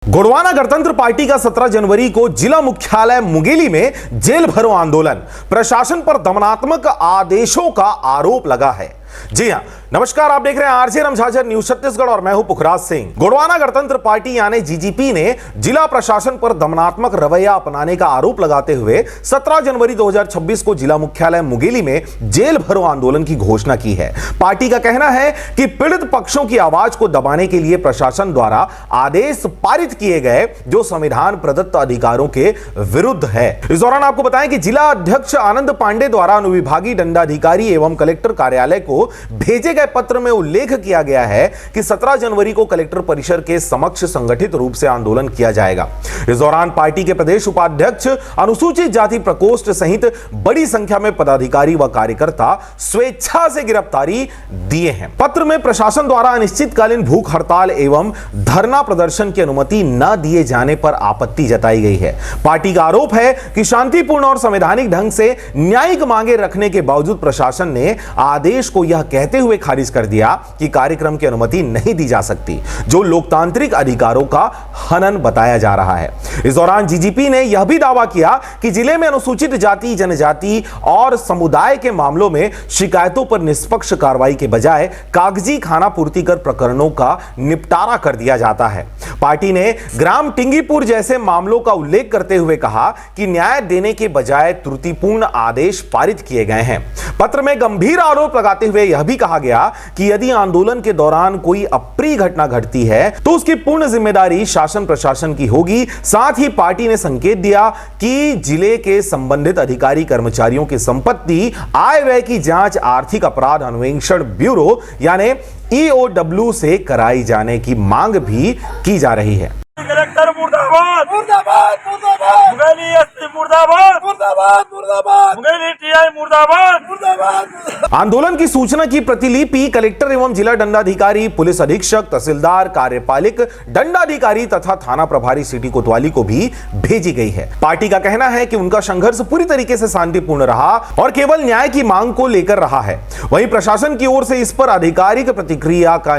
गोंडवाना गणतंत्र पार्टी का 17 जनवरी को जिला मुख्यालय मुंगेली में जेल भरो आंदोलन, प्रशासन पर दमनात्मक आदेशों का आरोप लगा है। जी हां, नमस्कार, आप देख रहे हैं आरजे रमझाझर न्यूज छत्तीसगढ़ और मैं हूं पुखराज सिंह। गोंडवाना गणतंत्र पार्टी यानी जीजीपी ने जिला प्रशासन पर दमनात्मक रवैया अपनाने का आरोप लगाते हुए 17 जनवरी 2026 को जिला मुख्यालय मुंगेली में जेल भरो आंदोलन की घोषणा की है। पार्टी का कहना है कि पीड़ित पक्षों की आवाज को दबाने के लिए प्रशासन द्वारा आदेश पारित किए गए जो संविधान प्रदत्त अधिकारों के विरुद्ध है। इस दौरान आपको बताएं कि जिला अध्यक्ष आनंद पांडे द्वारा अनुविभागीय दंडाधिकारी एवं कलेक्टर कार्यालय को भेजे गए पत्र में उल्लेख किया गया है कि 17 जनवरी को कलेक्टर परिसर के समक्ष संगठित रूप से आंदोलन किया जाएगा। इस दौरान पार्टी के प्रदेश उपाध्यक्ष, अनुसूचित जाति प्रकोष्ठ सहित बड़ी संख्या में पदाधिकारी व कार्यकर्ता स्वेच्छा से गिरफ्तारी दिए हैं। पत्र में प्रशासन द्वारा अनिश्चितकालीन भूख हड़ताल एवं धरना प्रदर्शन की अनुमति न दिए जाने पर आपत्ति जताई गई है। पार्टी का आरोप है कि शांतिपूर्ण और संवैधानिक ढंग से न्यायिक मांगे रखने के बावजूद प्रशासन ने आदेश को यह कहते हुए खारिज कर दिया कि कार्यक्रम की अनुमति नहीं दी जा सकती, जो लोकतांत्रिक अधिकारों का हनन बताया जा रहा है। इस दौरान जीजीपी ने यह भी दावा किया कि जिले में अनुसूचित जाति, जनजाति और समुदाय के मामलों में शिकायतों पर निष्पक्ष कार्रवाई के बजाय कागजी खाना पूर्ति कर प्रकरणों का निपटारा कर दिया जाता है। पार्टी ने ग्राम टिंगीपुर जैसे मामलों का उल्लेख करते हुए कहा कि न्याय देने के बजाय त्रुटिपूर्ण आदेश पारित किए गए हैं। पत्र में गंभीर आरोप लगाते हुए यह भी कहा गया कि यदि आंदोलन के दौरान कोई अप्रिय घटना घटती है तो उसकी पूर्ण जिम्मेदारी शासन प्रशासन की होगी। साथ ही पार्टी ने संकेत दिया कि जिले के संबंधित अधिकारी कर्मचारियों की संपत्ति, आय व्यय की जांच आर्थिक अपराध अन्वेषण ब्यूरो यानी EOW से कराई जाने की मांग भी की जा रही है। कलेक्टर मुर्दाबाद, मुर्दाबाद, मुर्दाबाद, मुंगेली एसपी मुर्दाबाद, मुर्दाबाद, मुर्दाबाद, मुंगेली टीआई मुर्दाबाद, मुर्दाबाद। आंदोलन की सूचना की प्रतिलिपि कलेक्टर एवं जिला दंडाधिकारी, पुलिस अधीक्षक, तहसीलदार, कार्यपालिक दंडाधिकारी तथा थाना प्रभारी सिटी कोतवाली को भी भेजी गई है। पार्टी का कहना है कि उनका संघर्ष पूरी तरीके से शांतिपूर्ण रहा और केवल न्याय की मांग को लेकर रहा है। वहीं प्रशासन की ओर से इस पर आधिकारिक प्रतिक्रिया का